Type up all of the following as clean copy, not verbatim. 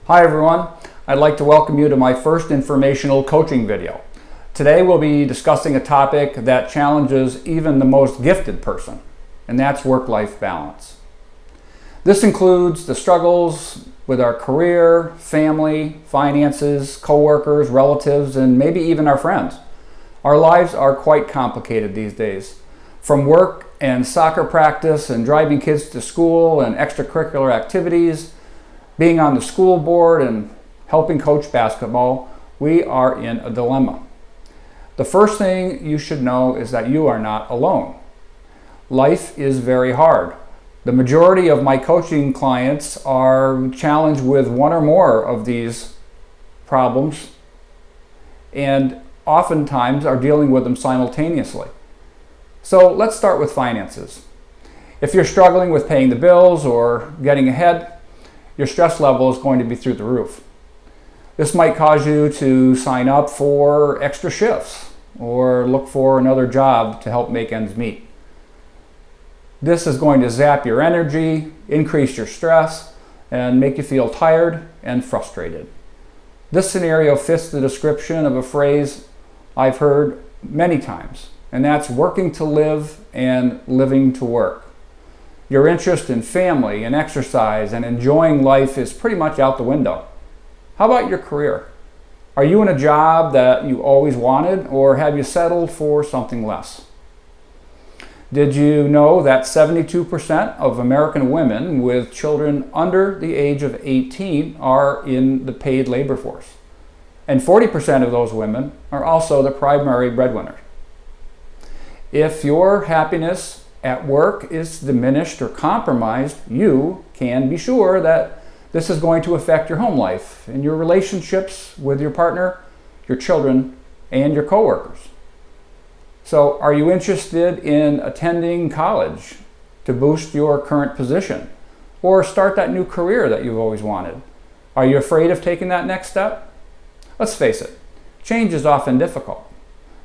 Hi everyone, I'd like to welcome you to my first informational coaching video. Today we'll be discussing a topic that challenges even the most gifted person, and that's work-life balance. This includes the struggles with our career, family, finances, coworkers, relatives, and maybe even our friends. Our lives are quite complicated these days. From work and soccer practice and driving kids to school and extracurricular activities, being on the school board and helping coach basketball, we are in a dilemma. The first thing you should know is that you are not alone. Life is very hard. The majority of my coaching clients are challenged with one or more of these problems and oftentimes are dealing with them simultaneously. So let's start with finances. If you're struggling with paying the bills or getting ahead, your stress level is going to be through the roof. This might cause you to sign up for extra shifts or look for another job to help make ends meet. This is going to zap your energy, increase your stress, and make you feel tired and frustrated. This scenario fits the description of a phrase I've heard many times, and that's working to live and living to work. Your interest in family and exercise and enjoying life is pretty much out the window. How about your career? Are you in a job that you always wanted, or have you settled for something less? Did you know that 72% of American women with children under the age of 18 are in the paid labor force? And 40% of those women are also the primary breadwinner. If your happiness at work is diminished or compromised, you can be sure that this is going to affect your home life and your relationships with your partner, your children, and your coworkers. So, are you interested in attending college to boost your current position or start that new career that you've always wanted? Are you afraid of taking that next step? Let's face it, change is often difficult.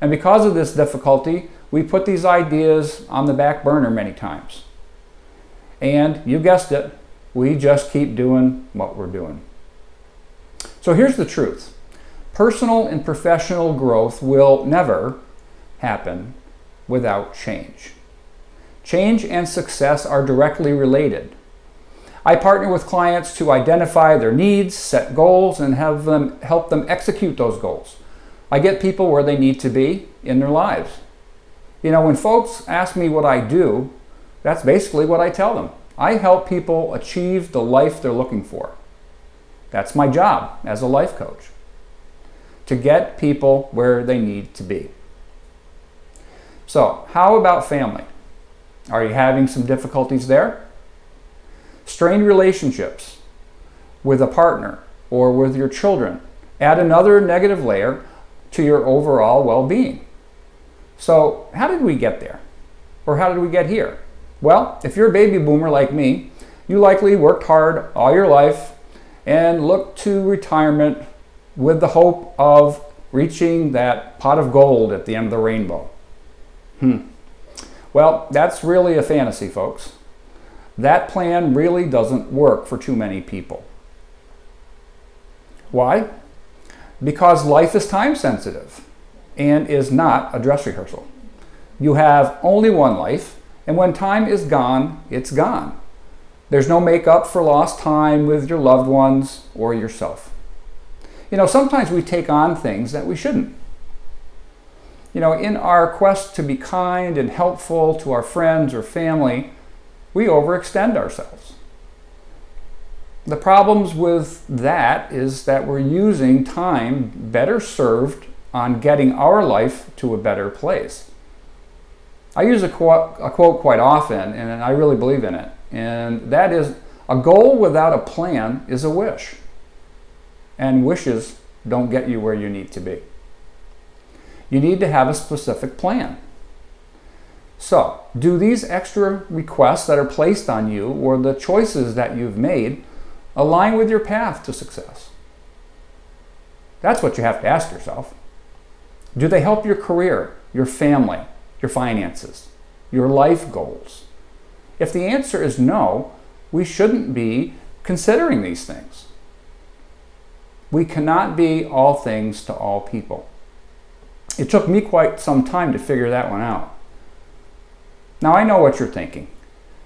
And because of this difficulty, we put these ideas on the back burner many times. And you guessed it, we just keep doing what we're doing. So here's the truth. Personal and professional growth will never happen without change. Change and success are directly related. I partner with clients to identify their needs, set goals, and help them execute those goals. I get people where they need to be in their lives. You know, when folks ask me what I do, that's basically what I tell them. I help people achieve the life they're looking for. That's my job as a life coach, to get people where they need to be. So, how about family? Are you having some difficulties there? Strained relationships with a partner or with your children add another negative layer to your overall well-being. So how did we get there? Or how did we get here? Well, if you're a baby boomer like me, you likely worked hard all your life and looked to retirement with the hope of reaching that pot of gold at the end of the rainbow. Well, that's really a fantasy, folks. That plan really doesn't work for too many people. Why? Because life is time sensitive and is not a dress rehearsal. You have only one life, and when time is gone, it's gone. There's no make up for lost time with your loved ones or yourself. You know, sometimes we take on things that we shouldn't. You know, in our quest to be kind and helpful to our friends or family, we overextend ourselves. The problems with that is that we're using time better served on getting our life to a better place. I use a quote quite often, and I really believe in it, and that is, a goal without a plan is a wish, and wishes don't get you where you need to be. You need to have a specific plan. So, do these extra requests that are placed on you or the choices that you've made align with your path to success? That's what you have to ask yourself. Do they help your career, your family, your finances, your life goals? If the answer is no, we shouldn't be considering these things. We cannot be all things to all people. It took me quite some time to figure that one out. Now I know what you're thinking.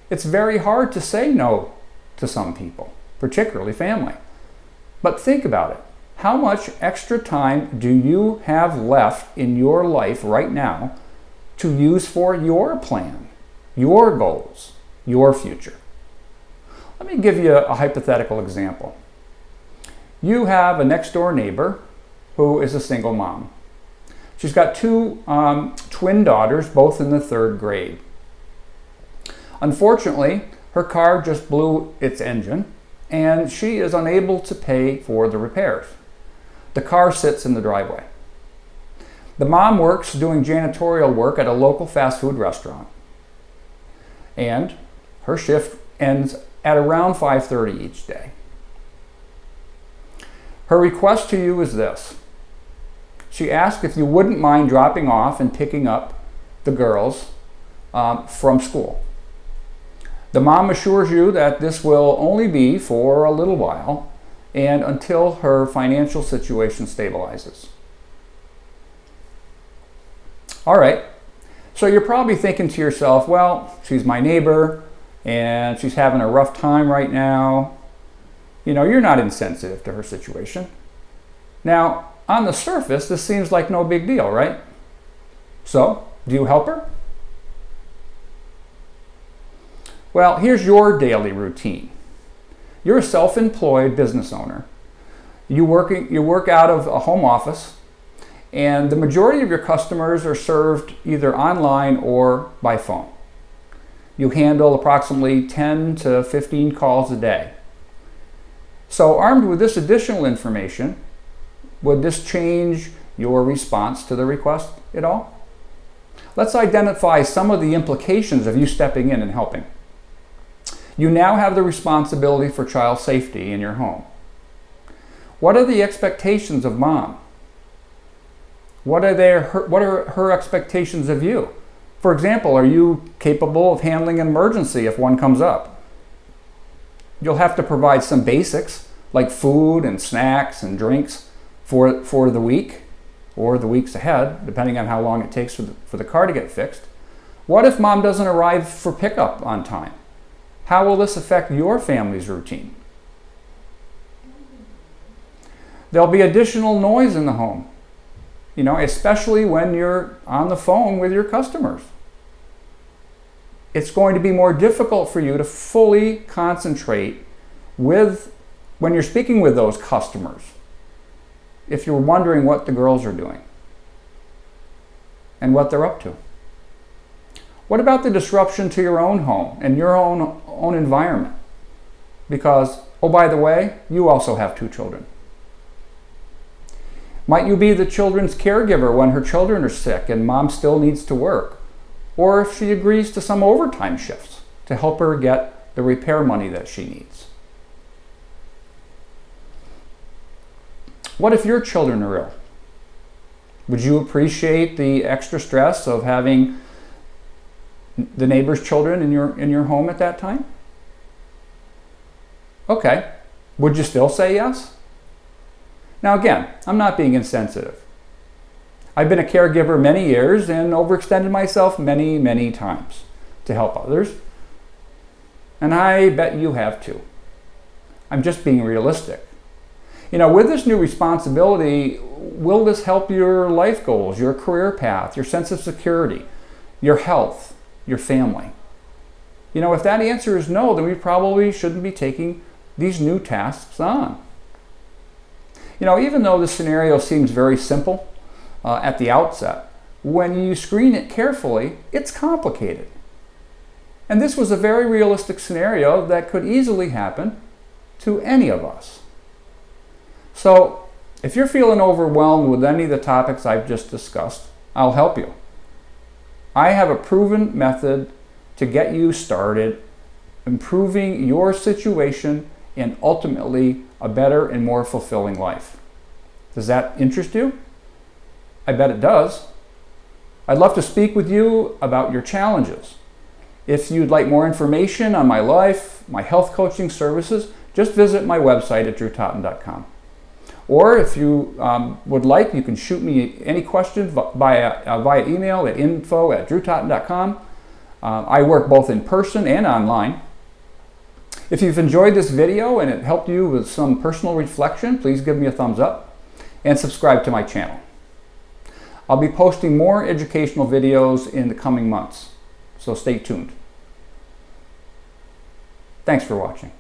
It's very hard to say no to some people, particularly family. But think about it. How much extra time do you have left in your life right now to use for your plan, your goals, your future? Let me give you a hypothetical example. You have a next door neighbor who is a single mom. She's got two twin daughters, both in the 3rd grade. Unfortunately, her car just blew its engine and she is unable to pay for the repairs. The car sits in the driveway. The mom works doing janitorial work at a local fast food restaurant. And her shift ends at around 5:30 each day. Her request to you is this. She asked if you wouldn't mind dropping off and picking up the girls from school. The mom assures you that this will only be for a little while and until her financial situation stabilizes. All right, so you're probably thinking to yourself, well, she's my neighbor and she's having a rough time right now. You know, you're not insensitive to her situation. Now, on the surface, this seems like no big deal, right? So, do you help her? Well, here's your daily routine. You're a self-employed business owner. You work out of a home office, and the majority of your customers are served either online or by phone. You handle approximately 10 to 15 calls a day. So, armed with this additional information, would this change your response to the request at all? Let's identify some of the implications of you stepping in and helping. You now have the responsibility for child safety in your home. What are the expectations of mom? What are her expectations of you? For example, are you capable of handling an emergency if one comes up? You'll have to provide some basics like food and snacks and drinks for the week or the weeks ahead, depending on how long it takes for the car to get fixed. What if mom doesn't arrive for pickup on time? How will this affect your family's routine? There'll be additional noise in the home, especially when you're on the phone with your customers. It's going to be more difficult for you to fully concentrate when you're speaking with those customers if you're wondering what the girls are doing and what they're up to. What about the disruption to your own home and your own environment? Because, oh, by the way, you also have 2 children. Might you be the children's caregiver when her children are sick and mom still needs to work? Or if she agrees to some overtime shifts to help her get the repair money that she needs? What if your children are ill? Would you appreciate the extra stress of having the neighbor's children in your home at that time? Okay, would you still say yes? Now again, I'm not being insensitive. I've been a caregiver many years and overextended myself many, many times to help others. And I bet you have too. I'm just being realistic. With this new responsibility, will this help your life goals, your career path, your sense of security, your health, your family? If that answer is no, then we probably shouldn't be taking these new tasks on. Even though this scenario seems very simple at the outset, when you screen it carefully, it's complicated. And this was a very realistic scenario that could easily happen to any of us. So, if you're feeling overwhelmed with any of the topics I've just discussed, I'll help you. I have a proven method to get you started, improving your situation and ultimately a better and more fulfilling life. Does that interest you? I bet it does. I'd love to speak with you about your challenges. If you'd like more information on my life, my health coaching services, just visit my website at drewtotten.com. Or if you would like, you can shoot me any questions via email at info@drewtotten.com. I work both in person and online. If you've enjoyed this video and it helped you with some personal reflection, please give me a thumbs up and subscribe to my channel. I'll be posting more educational videos in the coming months, so stay tuned. Thanks for watching.